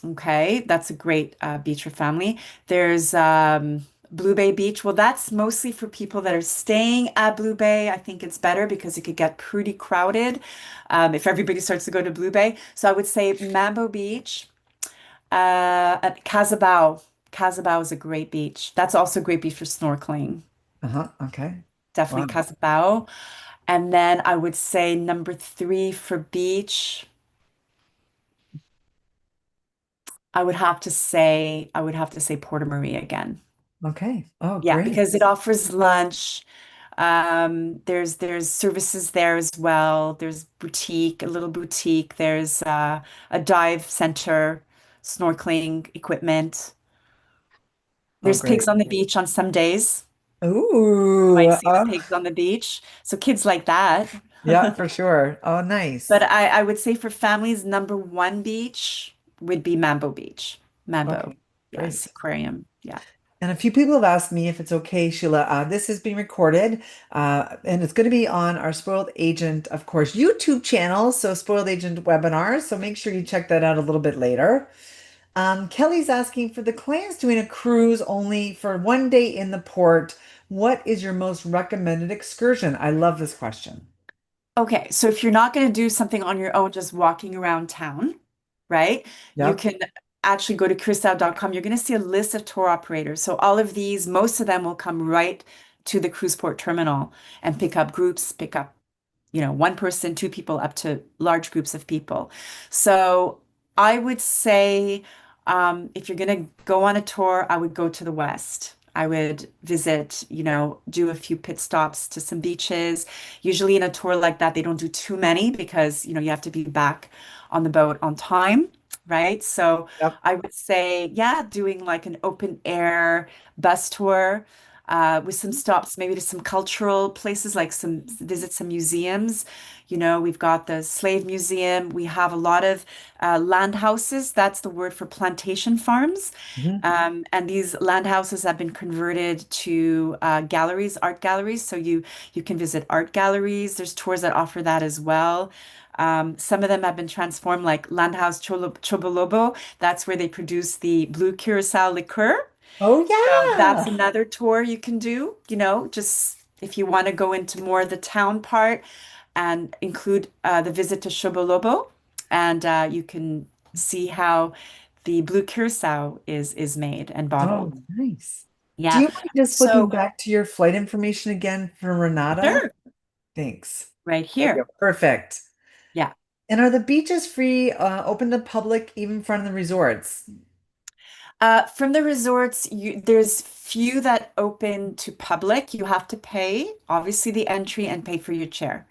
Okay, that's a great beach for family. There's Blue Bay Beach. Well, that's mostly for people that are staying at Blue Bay. I think it's better because it could get pretty crowded if everybody starts to go to Blue Bay. So I would say Mambo Beach, at Casabao. Casabao is a great beach. That's also a great beach for snorkeling. Uh-huh. Okay. Definitely Wow. Casabao. And then I would say number three for beach, I would have to say Porta Maria again. Okay. Oh, Yeah, great. because it offers lunch. There's services there as well. There's boutique, a little boutique. There's a dive center, snorkeling equipment. Oh, There's great. pigs on the beach on some days. You Ooh. might see the pigs on the beach. So kids like that. Yeah, for sure. Oh, But nice. I would say for families, number one beach would be Mambo Beach. Mambo. Okay. Yes, Great. aquarium. Yeah. And a few people have asked me if it's okay, Sheila. This is being recorded, and it's going to be on our Spoiled Agent, of course, YouTube channel. So, Spoiled Agent webinars. So, make sure you check that out a little bit later. Kelly's asking for the clients doing a cruise only for 1 day in the port. What is your most recommended excursion? I love this question. Okay, so if you're not going to do something on your own, just walking around town, right? You Yep. can actually go to cruisesale.com. You're going to see a list of tour operators. So all of these, most of them will come right to the cruise port terminal and pick up groups, pick up one person, two people, up to large groups of people. So I would say if you're going to go on a tour, I would go to the west. I would visit, do a few pit stops to some beaches. Usually in a tour like that, they don't do too many because, you have to be back on the boat on time, right? So Yep. I would say, yeah, doing like an open air bus tour with some stops, maybe to some cultural places, like visit some museums. We've got the Slave Museum. We have a lot of land houses. That's the word for plantation farms. Mhm. And these land houses have been converted to galleries, art galleries. So you can visit art galleries. There's tours that offer that as well. Some of them have been transformed, like Landhaus Chobolobo. That's where they produce the blue Curaçao liqueur. Oh So that's yeah. another tour you can do, just if you want to go into more of the town part and include the visit to Shobolobo, and you can see how the blue curacao is made and Oh, bottled. nice. Do Yeah. you mind just flipping So back to your flight information again for Renata? sure, Thanks. right There you go. here. Perfect. Yeah. And are the beaches free, open to public, even from the resorts? From the resorts, there's few that open to public. You have to pay, obviously, the entry and pay for your chair.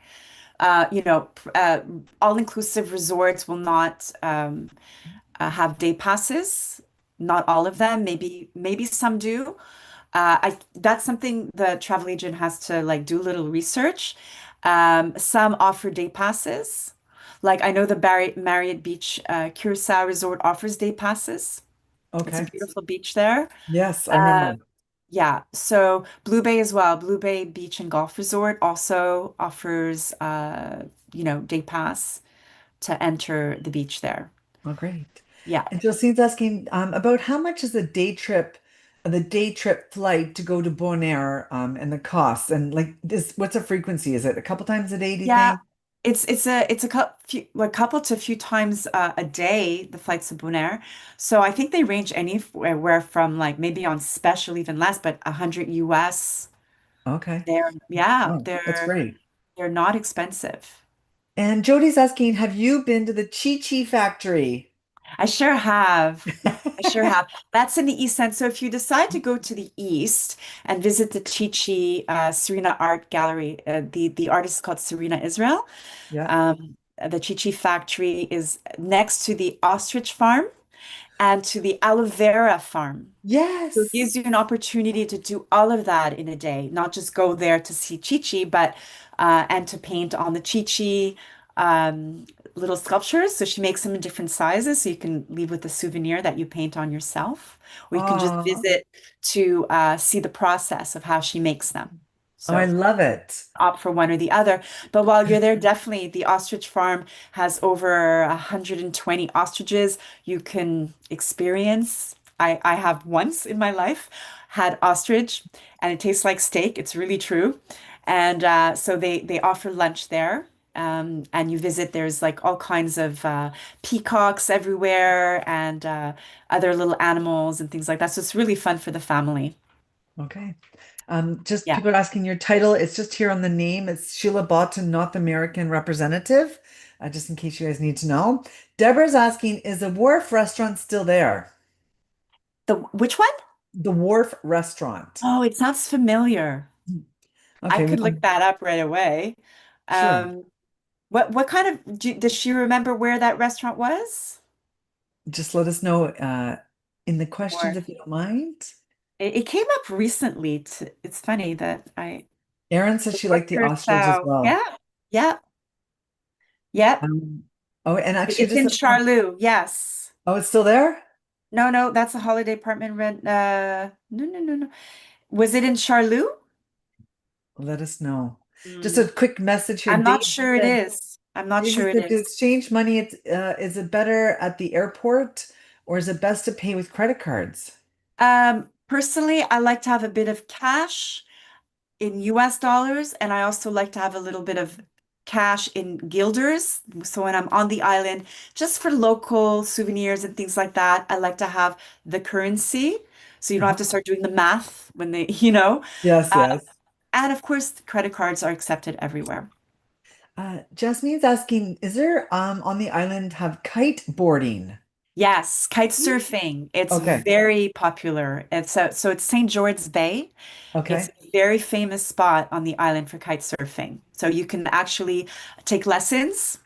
All-inclusive resorts will not have day passes. Not all of them. Maybe some do. That's something the travel agent has to like do a little research. Some offer day passes. Like I know the Marriott Beach Curaçao Resort offers day passes. It's a Okay. beautiful beach there. Yes, I Uh, remember. yeah, so Blue Bay as well. Blue Bay Beach and Golf Resort also offers, day pass to enter the beach there. Oh, great. Yeah. And Josene's asking about how much is the day trip flight to go to Bonaire, and the costs, and like this, what's a frequency? Is it a couple times a day, do you Yeah, think? a couple to a few times a day, the flights to Bonaire. So I think they range anywhere from like maybe on special even less, but 100 US. Okay. Yeah, Oh, that's great. they're not expensive. And Jody's asking, have you been to the Chi Chi factory? I sure have. I sure have. That's in the East End. So if you decide to go to the East and visit the Chi Chi Serena Art Gallery, the artist is called Serena Israel. Yeah. The Chi Chi factory is next to the ostrich farm and to the aloe vera farm. So it Yes. gives you an opportunity to do all of that in a day, not just go there to see Chi-Chi, but and to paint on the Chi-Chi um, little sculptures. So she makes them in different sizes, so you can leave with a souvenir that you paint on yourself, or you can just Oh, visit to see the process of how she makes them. oh, I So love it. opt for one or the other. But while you're there, definitely the ostrich farm has over 120 ostriches you can experience. I have once in my life had ostrich and it tastes like steak. It's really true. And so they offer lunch there. And you visit, there's like all kinds of peacocks everywhere and other little animals and things like that. So it's really fun for the family. Okay. Just Yeah. people are asking your title. It's just here on the name. It's Sheila Botton, North American representative, just in case you guys need to know. Deborah's asking, is the Wharf restaurant still there? Which one? The Wharf restaurant. Oh, it sounds familiar. I Okay, we could look don't, that up right away. sure. Um, what kind of does she remember where that restaurant was? Just let us know in the questions Or if you don't mind. it came up recently. It's funny that Erin says she liked the ostrich as Curaçao. well. Yeah, yeah, yep. Um, oh, and actually, It's just in Charlevoix. Yes. oh, it's still there? No, no, that's a holiday apartment rent. No, no, no, no. Was it in Charlevoix? Let us know. Just Hmm. a quick message here. I'm not Daisy sure it said, is. I'm not Daisy sure it said to is. exchange money, is it better at the airport or is it best to pay with credit cards? Personally, I like to have a bit of cash in US dollars, and I also like to have a little bit of cash in guilders. So when I'm on the island, just for local souvenirs and things like that, I like to have the currency. So you don't have to Uh-huh. start doing the math when they. Yes, Uh, yes. and of course, credit cards are accepted everywhere. Jasmine's asking, is there on the island have kite boarding? Yes, kite surfing. It's Okay. very popular. So it's St. George's Bay. It's Okay. a very famous spot on the island for kite surfing. So you can actually take lessons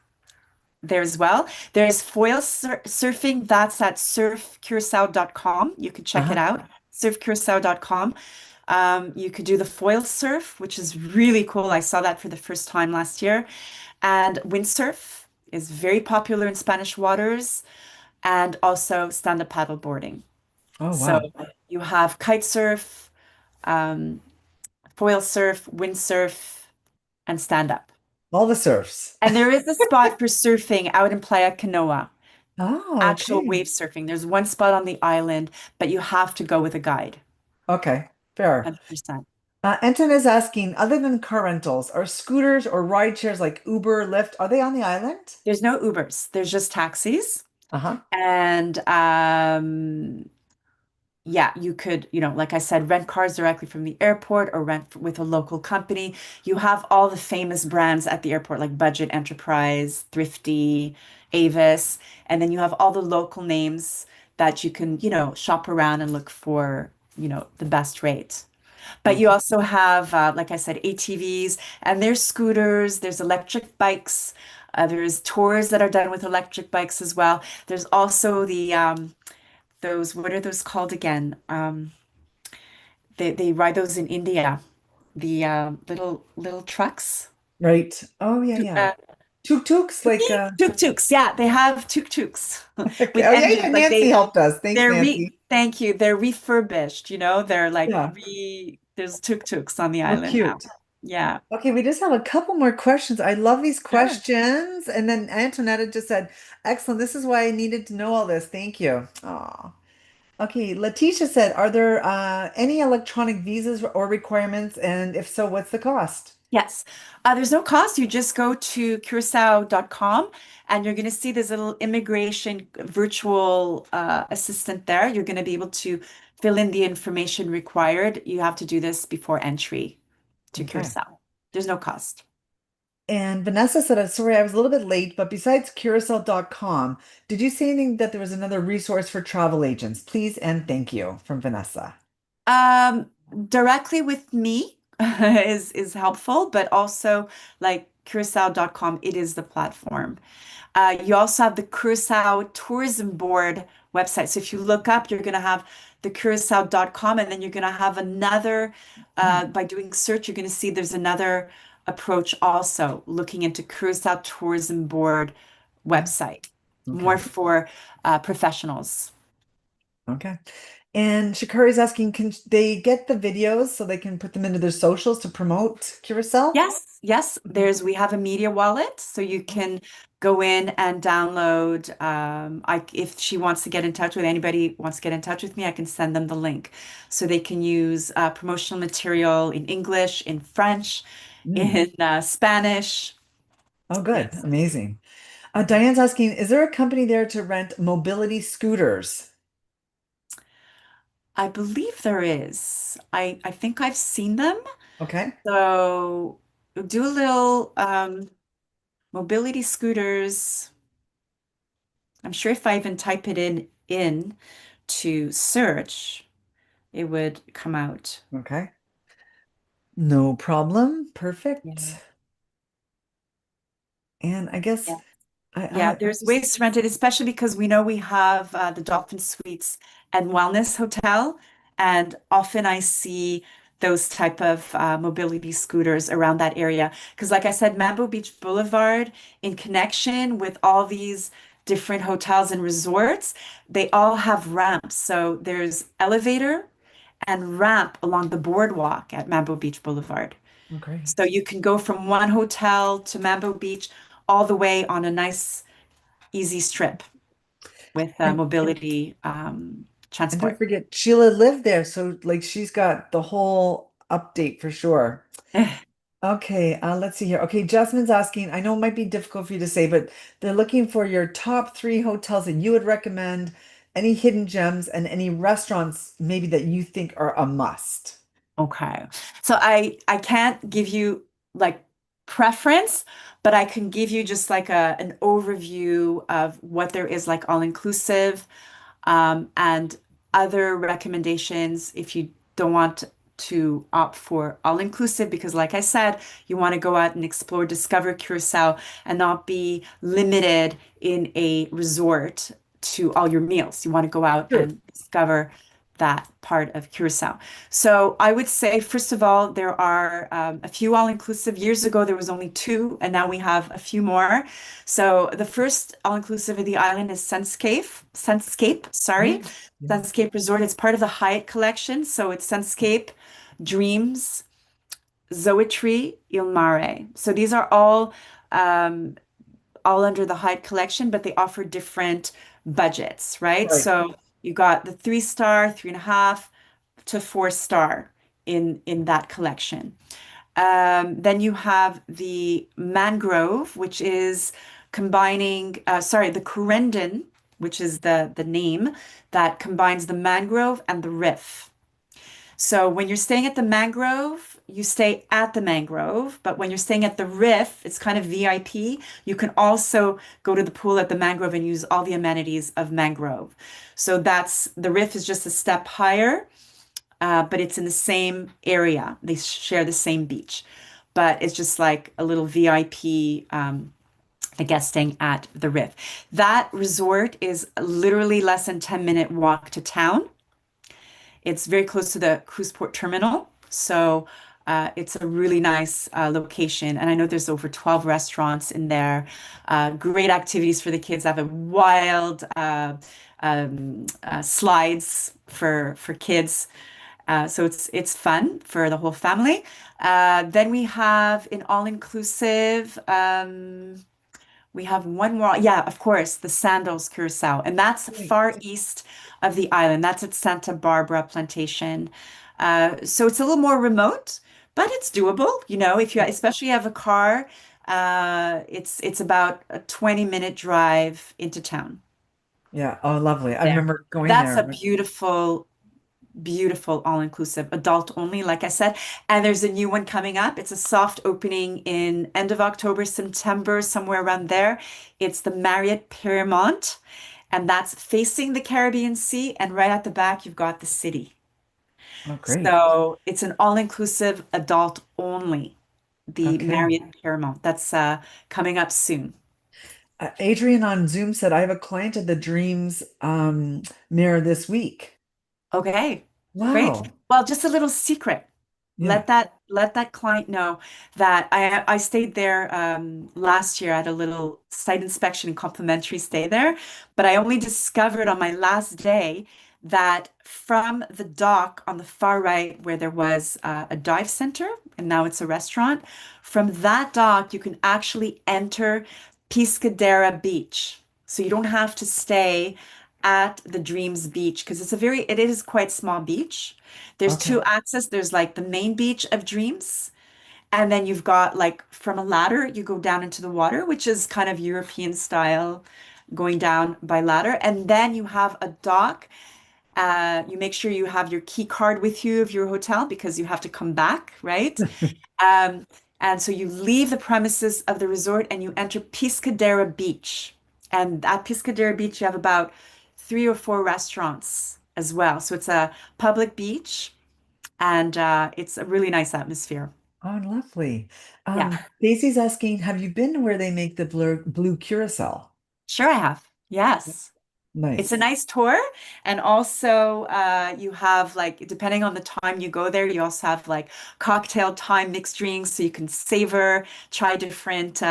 there as well. There's surfing. That's at surfcuracao.com. You can check it Uh-huh. out. Surfcuracao.com. You could do the foil surf, which is really cool. I saw that for the first time last year. And windsurf is very popular in Spanish waters, and also stand-up paddle boarding. Oh, So wow. you have kite surf, um, foil surf, windsurf, and stand-up. All the surfs. And there is a spot for surfing out in Playa Canoa. Oh, Actual okay. wave surfing. There's one spot on the island, but you have to go with a guide. Okay, fair. 100%. Anton is asking, other than car rentals, are scooters or ride shares like Uber, Lyft, are they on the island? There's no Ubers. There's just taxis. Uh-huh. And yeah, you could, like I said, rent cars directly from the airport or rent with a local company. You have all the famous brands at the airport, like Budget Enterprise, Thrifty, Avis, and then you have all the local names that you can, shop around and look for, the best rate. But you Okay. also have, like I said, ATVs, and there's scooters, there's electric bikes, there's tours that are done with electric bikes as well. There's also those, what are those called again? They ride those in India, the little trucks. Right. Oh, yeah, Tuk- yeah. Uh, Tuk-tuks, like Tuk-tuks, yeah, they have tuk-tuks okay. with Oh, yeah, yeah. engines. Like Nancy helped us. Thanks, Nancy. thank you, they're refurbished, they're like Yeah. there's tuk-tuks on the Oh, island now. cute. Yeah, Okay, we just have a couple more questions. I love these sure. questions. And then Antonetta just said, excellent. This is why I needed to know all this. Thank you. Oh. Okay, Letitia said, are there any electronic visas or requirements? And if so, what's the cost? Yes. There's no cost. You just go to Curaçao.com and you're going to see this little immigration virtual assistant there. You're going to be able to fill in the information required. You have to do this before entry to Okay. Curaçao. There's no cost. And Vanessa said, sorry, I was a little bit late, but besides Curacao.com, did you say anything that there was another resource for travel agents? Please and thank you from Vanessa. Um, Directly with me is helpful, but also like Curaçao.com, it is the platform. You also have the Curaçao Tourism Board website. So if you look up, you're going to have the Curaçao.com, and then you're going to have another, Hmm. by doing search, you're going to see there's another approach also looking into Curaçao Tourism Board Yeah. website, more Okay. for professionals. Okay. And Shikari's asking, can they get the videos so they can put them into their socials to promote Curacao? Yes, yes. We have a media wallet, so you can go in and download. If she wants to get in touch with anybody wants to get in touch with me, I can send them the link, so they can use promotional material in English, in French, Mm. in Spanish. Oh, good. Yes. Amazing. Mhm. Diane's asking, is there a company there to rent mobility scooters? I believe there is. I think I've seen them. Okay. So do a little mobility scooters. I'm sure if I even type it in to search, it would come out. Okay. No problem. Yeah. Perfect. And I guess Yeah. Yeah, I there's just ways to rent it, especially because we know we have the Dolphin Suites and Wellness Hotel, and often I see those type of mobility scooters around that area. Because, like I said, Mambo Beach Boulevard, in connection with all these different hotels and resorts, they all have ramps. So there's elevator and ramp along the boardwalk at Mambo Beach Boulevard. oh, So great. you can go from one hotel to Mambo Beach all the way on a nice, easy strip with And mobility and don't transport. forget Sheila lived there, so like she's got the whole update for sure. Okay, let's see here. Okay, Jasmine's asking, I know it might be difficult for you to say, but they're looking for your top three hotels that you would recommend, any hidden gems, and any restaurants maybe that you think are a must. Okay. So I can't give you like preference, but I can give you just like an overview of what there is like all inclusive. And other recommendations if you don't want to opt for all inclusive, because, like I said, you want to go out and explore, discover Curacao and not be limited in a resort to all your meals. You want to go out True. and discover that part of Curacao. So I would say, first of all, there are a few all-inclusive. Years ago, there was only two, and now we have a few more. So the first all-inclusive of the island is Sunscape, sorry. Oh, yeah. Sunscape Resort. It's part of the Hyatt collection. So it's Sunscape, Dreams, Zoetry, Il Mare. So these are um, all under the Hyde collection, but they offer different budgets, right? Right. So you got the 3 star, 3.5 to 4 star in that collection. Then you have the mangrove, which is combining, sorry, the corendon, which is the name that combines the mangrove and the riff. So when you're staying at the mangrove, you stay at the mangrove, but when you're staying at the riff, it's kind of VIP. You can also go to the pool at the mangrove and use all the amenities of mangrove. So that's the riff is just a step higher, but it's in the same area. They share the same beach, but it's just like a little VIP, I guess, staying at the Riff. That resort is literally less than 10-minute walk to town. It's very close to the cruise port terminal. So it's a really nice location. And I know there's over 12 restaurants in there. Great activities for the kids. I have a wild slides for kids. So it's fun for the whole family. Then we have an all-inclusive. We have one more. Yeah, of course, the Sandals Curaçao, and that's Right. far east of the island. That's at Santa Barbara Plantation. So it's a little more remote, but it's doable. You know, if you especially have a car, it's about a 20-minute drive into town Yeah. Oh, lovely. I there. remember going That's a there. beautiful all-inclusive, adult only, like I said. And there's a new one coming up. It's a soft opening in end of October, September, somewhere around there. It's the Marriott Paramount, and that's facing the Caribbean Sea. And right at the back, you've got the city. Oh, great. So it's an all-inclusive, adult only, the Okay. Marriott Paramount. That's coming up soon. Adrian on Zoom said, I have a client at the Dreams mirror this week. Okay, great. Wow. Well, just a little secret. Yeah. Let that client know that I stayed there last year at a little site inspection and complimentary stay there, but I only discovered on my last day that from the dock on the far right where there was a dive center and now it's a restaurant, from that dock you can actually enter Piscadera Beach. So you don't have to stay at the Dreams Beach because it is quite small beach. There's two Okay. access. There's like the main beach of Dreams, and then you've got like from a ladder, you go down into the water, which is kind of European style, going down by ladder. And then you have a dock. You make sure you have your key card with you of your hotel because you have to come back, right? Um, and so you leave the premises of the resort and you enter Piscadera Beach. And at Piscadera Beach, you have about 3 or 4 restaurants as well. So it's a public beach and it's a really nice atmosphere. Oh, lovely. Yeah, Daisy's asking, have you been where they make the blue curacao? sure I have. Yes. It's a Nice. nice tour. And also, you have like, depending on the time you go there, you also have like cocktail time, mixed drinks, so you can savor, try different,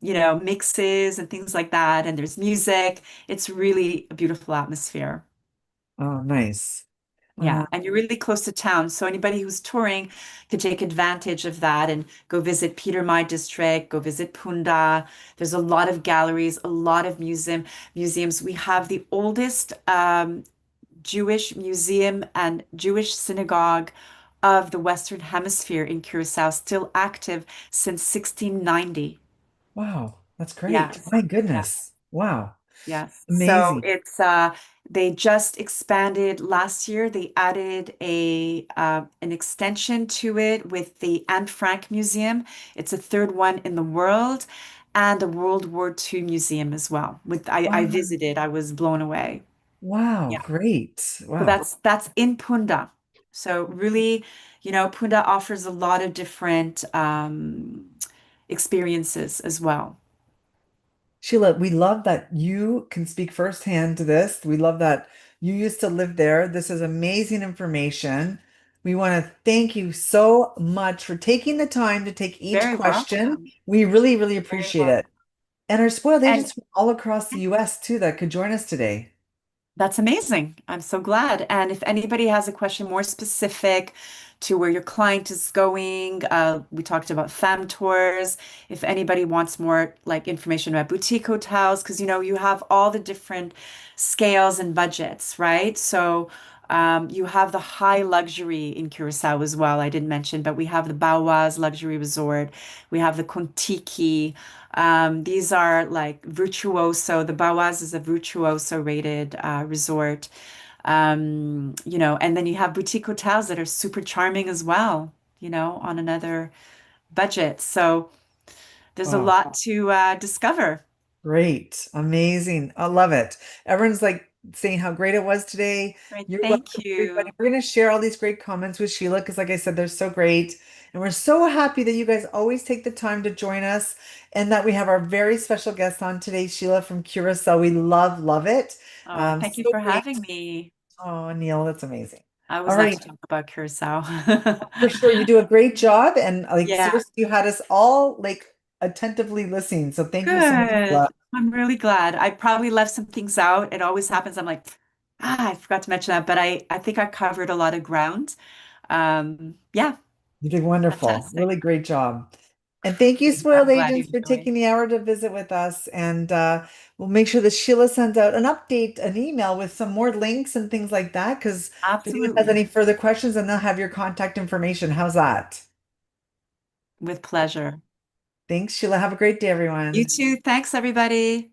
mixes and things like that. And there's music. It's really a beautiful atmosphere. Oh, nice. Yeah. And you're really close to town. So anybody who's touring could take advantage of that and go visit Peter Mai District, go visit Punda. There's a lot of galleries, a lot of museums. We have the oldest Jewish museum and Jewish synagogue of the Western Hemisphere in Curacao, still active since 1690. Wow, that's great. Yes. My Yeah. goodness. Wow. Yes. So Amazing. it's they just expanded last year. They added a an extension to it with the Anne Frank Museum. It's a third one in the world, and a World War II museum as well. I Wow. visited, I was blown away. Wow, Yeah. great. So Wow. that's in Punda. So really, Punda offers a lot of different experiences as well. Sheila, we love that you can speak firsthand to this. We love that you used to live there. This is amazing information. We want to thank you so much for taking the time to take each Very question. welcome. We really, really Very appreciate it. welcome. And our spoiled And agents from all across the US too that could join us today. that's amazing. I'm so glad. And if anybody has a question more specific to where your client is going. We talked about femme tours. If anybody wants more like information about boutique hotels, because you know you have all the different scales and budgets, right? So you have the high luxury in Curacao as well. I didn't mention, but we have the Bauaz Luxury Resort. We have the Kontiki. These are like virtuoso. The Bauaz is a virtuoso rated resort. You know, and then you have boutique hotels that are super charming as well, you know, on another budget. So there's a Oh, lot to discover. great. Amazing. I love it. Everyone's like saying how great it was today. Great. You're Thank welcome, everybody. you. We're going to share all these great comments with Sheila because, like I said, they're so great. And we're so happy that you guys always take the time to join us and that we have our very special guest on today, Sheila from Curacao. We love it. Oh, thank you So for great. having me. Oh, Neil, that's amazing. I All always love right. to talk about Curacao. For sure. You do a great job. And like, Yeah, seriously, you had us all like attentively listening. So thank you so much, good. Sheila. I'm really glad. I probably left some things out. It always happens. I'm like, I forgot to mention that, but I think I covered a lot of ground. Yeah, You did wonderful. fantastic. Really great job. And thank you, Spoiled I'm glad you Agents, for enjoyed. taking the hour to visit with us. And we'll make sure that Sheila sends out an update, an email with some more links and things like that. Because if anyone has Absolutely. any further questions, then they'll have your contact information. How's that? With pleasure. Thanks, Sheila. Have a great day, You everyone. too. Thanks, everybody.